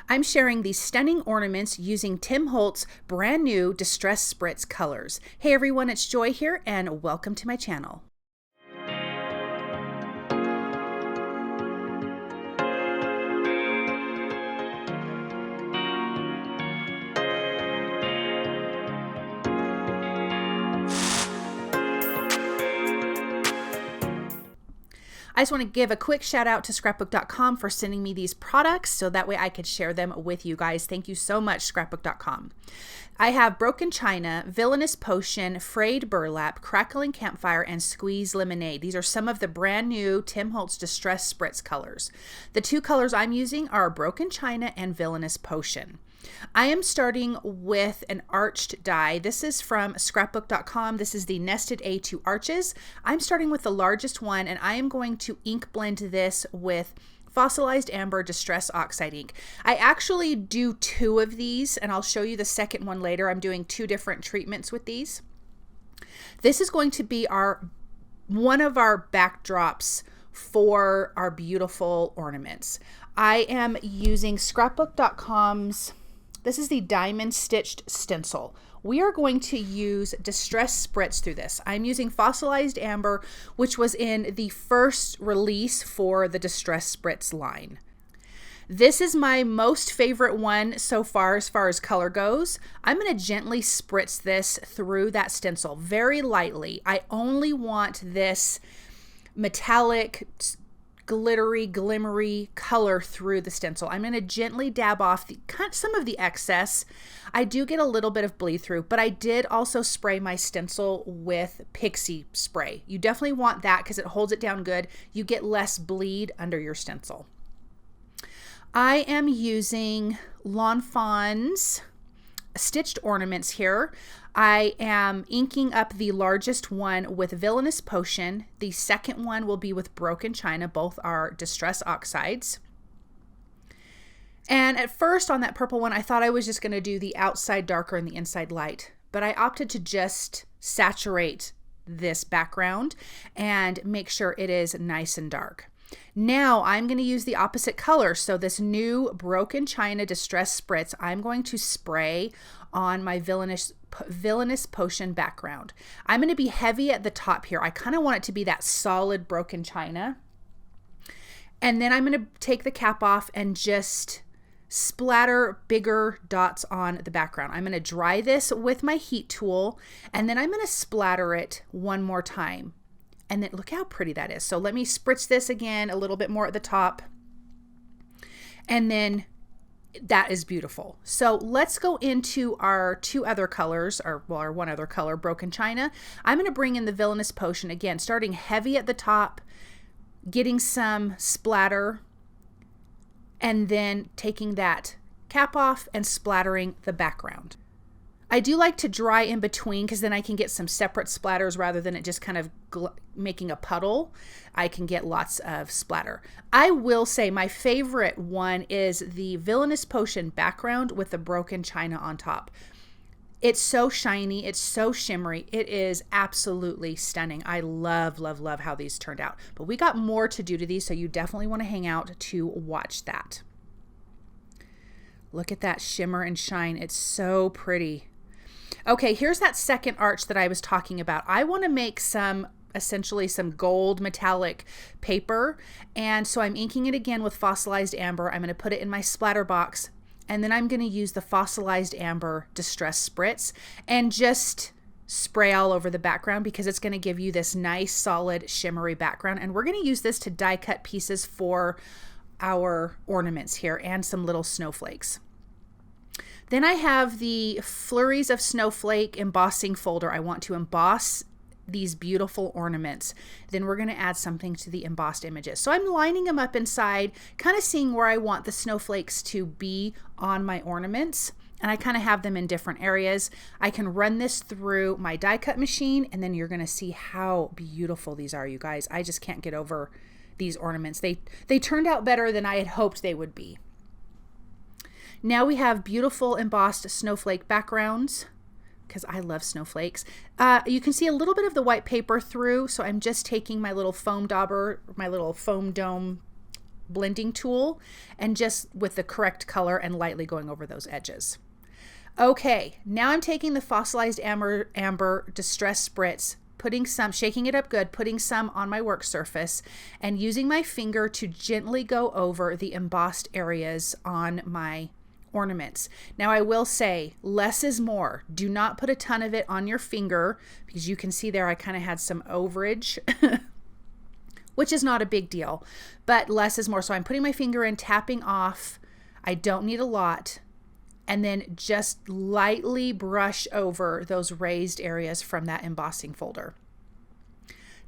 I'm sharing these stunning ornaments using Tim Holtz' brand new Distress Spritz colors. Hey everyone, it's Joy here and welcome to my channel. I just want to give a quick shout out to scrapbook.com for sending me these products so that way I could share them with you guys. Thank you so much, scrapbook.com. I have Broken China, Villainous Potion, Frayed Burlap, Crackling Campfire, and Squeeze Lemonade. These are some of the brand new Tim Holtz Distress Spritz colors. The two colors I'm using are Broken China and Villainous Potion. I am starting with an arched die. This is from scrapbook.com. This is the Nested A2 Arches. I'm starting with the largest one and I am going to ink blend this with Fossilized Amber Distress Oxide ink. I actually do two of these and I'll show you the second one later. I'm doing two different treatments with these. This is going to be one of our backdrops for our beautiful ornaments. I am using scrapbook.com's this is the Diamond Stitched Stencil. We are going to use Distress Spritz through this. I'm using Fossilized Amber, which was in the first release for the Distress Spritz line. This is my most favorite one so far as color goes. I'm going to gently spritz this through that stencil very lightly. I only want this metallic, glittery, glimmery color through the stencil. I'm going to gently dab off some of the excess. I do get a little bit of bleed through, but I did also spray my stencil with Pixie spray. You definitely want that because it holds it down good. You get less bleed under your stencil. I am using Lawn Fawn's stitched ornaments here. I am inking up the largest one with Villainous Potion. The second one will be with Broken China. Both are Distress Oxides. And at first on that purple one, I thought I was just going to do the outside darker and the inside light, but I opted to just saturate this background and make sure it is nice and dark. Now I'm going to use the opposite color. So this new Broken China Distress Spritz, I'm going to spray on my Villainous Potion background. I'm going to be heavy at the top here. I kind of want it to be that solid Broken China. And then I'm going to take the cap off and just splatter bigger dots on the background. I'm going to dry this with my heat tool and then I'm going to splatter it one more time. And then look how pretty that is. So let me spritz this again a little bit more at the top. And then that is beautiful. So let's go into our two other colors, or our one other color, Broken China. I'm going to bring in the Villainous Potion again, starting heavy at the top, getting some splatter, and then taking that cap off and splattering the background. I do like to dry in between because then I can get some separate splatters rather than it just kind of making a puddle. I can get lots of splatter. I will say my favorite one is the Villainous Potion background with the Broken China on top. It's so shiny. It's so shimmery. It is absolutely stunning. I love, love, love how these turned out. But we got more to do to these, so you definitely want to hang out to watch that. Look at that shimmer and shine. It's so pretty. Okay, here's that second arch that I was talking about. I want to make essentially some gold metallic paper. And so I'm inking it again with Fossilized Amber. I'm going to put it in my splatter box. And then I'm going to use the Fossilized Amber Distress Spritz and just spray all over the background because it's going to give you this nice, solid, shimmery background. And we're going to use this to die cut pieces for our ornaments here and some little snowflakes. Then I have the Flurries of Snowflake embossing folder. I want to emboss these beautiful ornaments. Then we're going to add something to the embossed images. So I'm lining them up inside, kind of seeing where I want the snowflakes to be on my ornaments. And I kind of have them in different areas. I can run this through my die cut machine and then you're going to see how beautiful these are, you guys. I just can't get over these ornaments. They turned out better than I had hoped they would be. Now we have beautiful embossed snowflake backgrounds because I love snowflakes. You can see a little bit of the white paper through, so I'm just taking my little foam dauber, my little foam dome blending tool and just with the correct color and lightly going over those edges. Okay, now I'm taking the Fossilized Amber Distress Spritz, putting some, shaking it up good, putting some on my work surface and using my finger to gently go over the embossed areas on my ornaments. Now I will say less is more. Do not put a ton of it on your finger because you can see there I kind of had some overage, which is not a big deal, but less is more. So I'm putting my finger in, tapping off. I don't need a lot. And then just lightly brush over those raised areas from that embossing folder.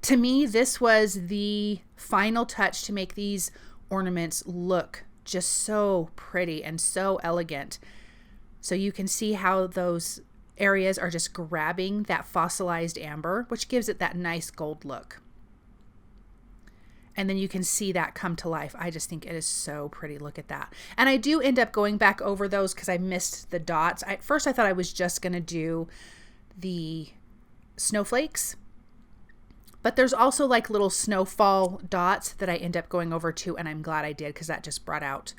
To me, this was the final touch to make these ornaments look just so pretty and so elegant. So you can see how those areas are just grabbing that fossilized amber, which gives it that nice gold look. And then you can see that come to life. I just think it is so pretty. Look at that. And I do end up going back over those because I missed the dots. At first I thought I was just going to do the snowflakes, but there's also like little snowfall dots that I end up going over too. And I'm glad I did because that just brought out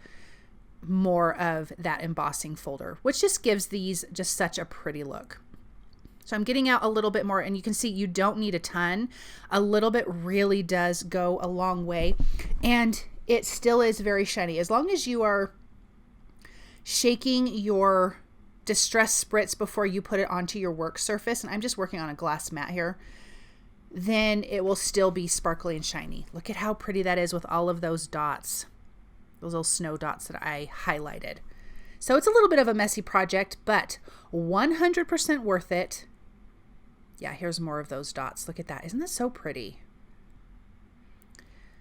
more of that embossing folder, which just gives these just such a pretty look. So I'm getting out a little bit more, and you can see you don't need a ton. A little bit really does go a long way, and it still is very shiny. As long as you are shaking your Distress Spritz before you put it onto your work surface, and I'm just working on a glass mat here, then it will still be sparkly and shiny. Look at how pretty that is with all of those dots, those little snow dots that I highlighted. So it's a little bit of a messy project, but 100% worth it. Yeah, here's more of those dots. Look at that. Isn't that so pretty?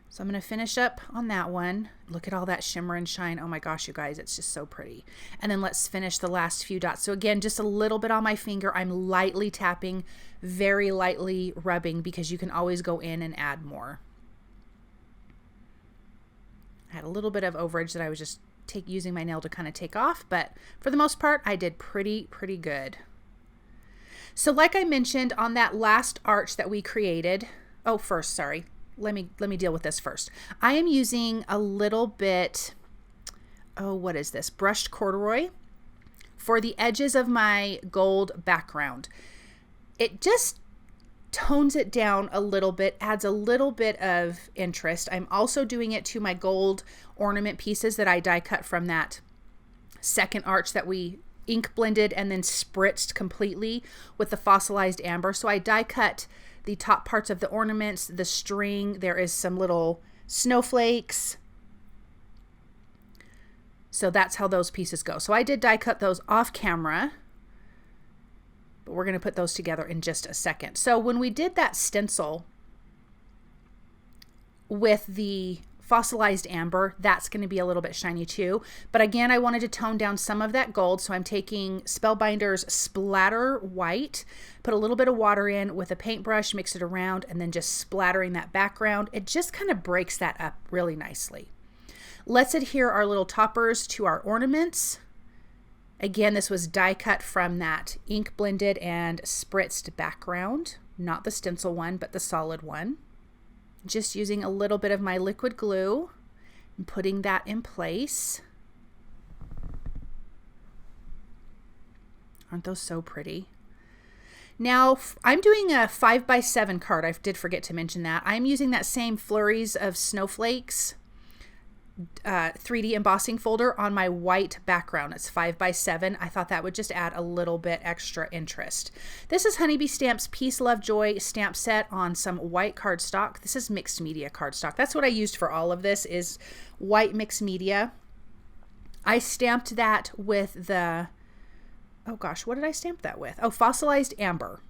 So I'm going to finish up on that one. Look at all that shimmer and shine. Oh my gosh, you guys, it's just so pretty. And then let's finish the last few dots. So again, just a little bit on my finger. I'm lightly tapping, very lightly rubbing, because you can always go in and add more. I had a little bit of overage that I was just using my nail to kind of take off, but for the most part, I did pretty good. So like I mentioned on that last arch that we created, let me deal with this first. I am using a little bit, what is this? Brushed corduroy for the edges of my gold background. It just tones it down a little bit, adds a little bit of interest. I'm also doing it to my gold ornament pieces that I die cut from that second arch that we ink blended and then spritzed completely with the fossilized amber. So I die cut the top parts of the ornaments, the string. There is some little snowflakes. So that's how those pieces go. So I did die cut those off camera, but we're going to put those together in just a second. So when we did that stencil with the fossilized amber, that's going to be a little bit shiny too. But again, I wanted to tone down some of that gold. So I'm taking Spellbinders Splatter White, put a little bit of water in with a paintbrush, mix it around, and then just splattering that background. It just kind of breaks that up really nicely. Let's adhere our little toppers to our ornaments. Again, this was die cut from that ink blended and spritzed background, not the stencil one, but the solid one. Just using a little bit of my liquid glue and putting that in place. Aren't those so pretty? Now I'm doing a 5x7 card. I did forget to mention that. I'm using that same Flurries of Snowflakes 3D embossing folder on my white background. It's 5x7. I thought that would just add a little bit extra interest. This is Honeybee Stamp's Peace, Love, Joy stamp set on some white cardstock. This is mixed media cardstock. That's what I used for all of this, is white mixed media. I stamped that with the, oh gosh, what did I stamp that with? Oh, Fossilized Amber.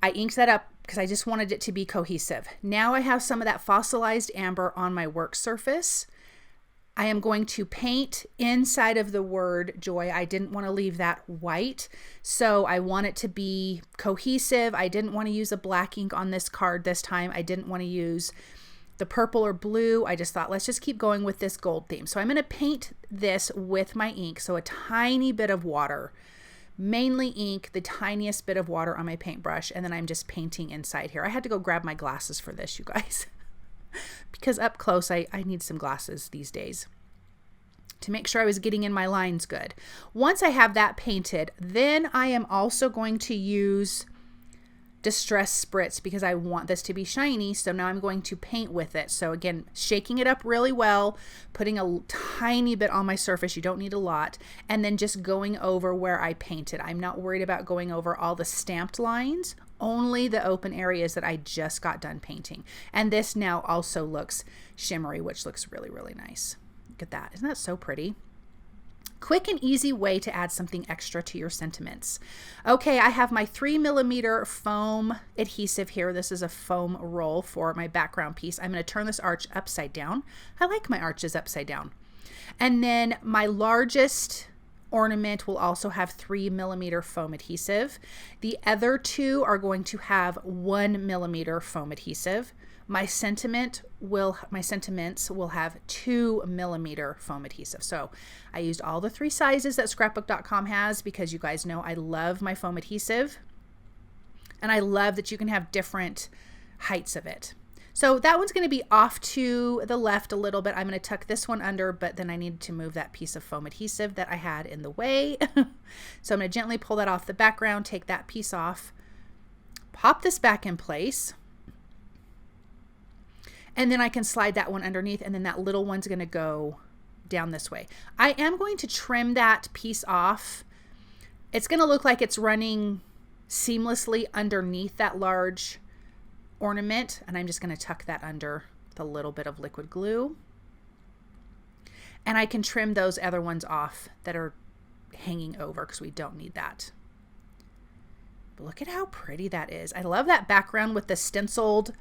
I inked that up because I just wanted it to be cohesive. Now I have some of that fossilized amber on my work surface. I am going to paint inside of the word joy. I didn't want to leave that white, so I want it to be cohesive. I didn't want to use a black ink on this card this time. I didn't want to use the purple or blue. I just thought, let's just keep going with this gold theme. So I'm going to paint this with my ink, so a tiny bit of water. Mainly ink, the tiniest bit of water on my paintbrush, and then I'm just painting inside here. I had to go grab my glasses for this, you guys. because up close, I need some glasses these days to make sure I was getting in my lines good. Once I have that painted, then I am also going to use Distress Spritz because I want this to be shiny. So now I'm going to paint with it. So again, shaking it up really well, putting a tiny bit on my surface. You don't need a lot. And then just going over where I painted. I'm not worried about going over all the stamped lines, only the open areas that I just got done painting. And this now also looks shimmery, which looks really, really nice. Look at that. Isn't that so pretty? Quick and easy way to add something extra to your sentiments. Okay, I have my 3mm foam adhesive here. This is a foam roll for my background piece. I'm going to turn this arch upside down. I like my arches upside down. And then my largest ornament will also have 3mm foam adhesive. The other two are going to have 1mm foam adhesive. My sentiments will have 2mm foam adhesive. So I used all the 3 sizes that scrapbook.com has because you guys know I love my foam adhesive. And I love that you can have different heights of it. So that one's going to be off to the left a little bit. I'm going to tuck this one under, but then I needed to move that piece of foam adhesive that I had in the way. So I'm going to gently pull that off the background, take that piece off, pop this back in place. And then I can slide that one underneath, and then that little one's going to go down this way. I am going to trim that piece off. It's going to look like it's running seamlessly underneath that large ornament, and I'm just going to tuck that under with a little bit of liquid glue. And I can trim those other ones off that are hanging over because we don't need that. But look at how pretty that is. I love that background with the stenciled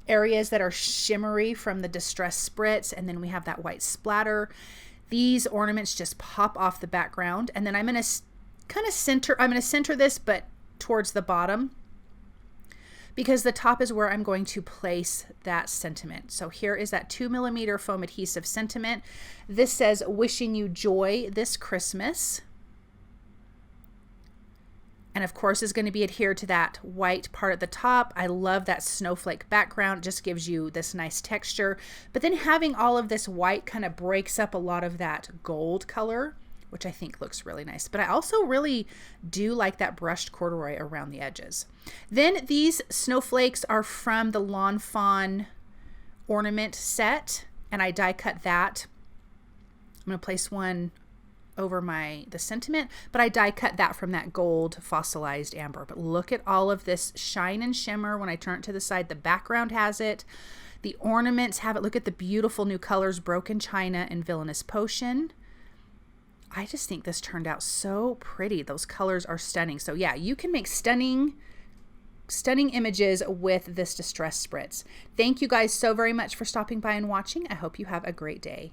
areas that are shimmery from the Distress Spritz, and then we have that white splatter. These ornaments just pop off the background, and then I'm going to kind of center this, but towards the bottom, because the top is where I'm going to place that sentiment. So here is that 2mm foam adhesive sentiment. This says, "Wishing you joy this Christmas." And of course is going to be adhered to that white part at the top. I love that snowflake background. It just gives you this nice texture. But then having all of this white kind of breaks up a lot of that gold color, which I think looks really nice. But I also really do like that brushed corduroy around the edges. Then these snowflakes are from the Lawn Fawn ornament set, and I die cut that. I'm going to place one over the sentiment, but I die cut that from that gold fossilized amber. But look at all of this shine and shimmer. When I turn it to the side, the background has it. The ornaments have it. Look at the beautiful new colors, Broken China and Villainous Potion. I just think this turned out so pretty. Those colors are stunning. So yeah, you can make stunning images with this Distress Spritz. Thank you guys so very much for stopping by and watching. I hope you have a great day.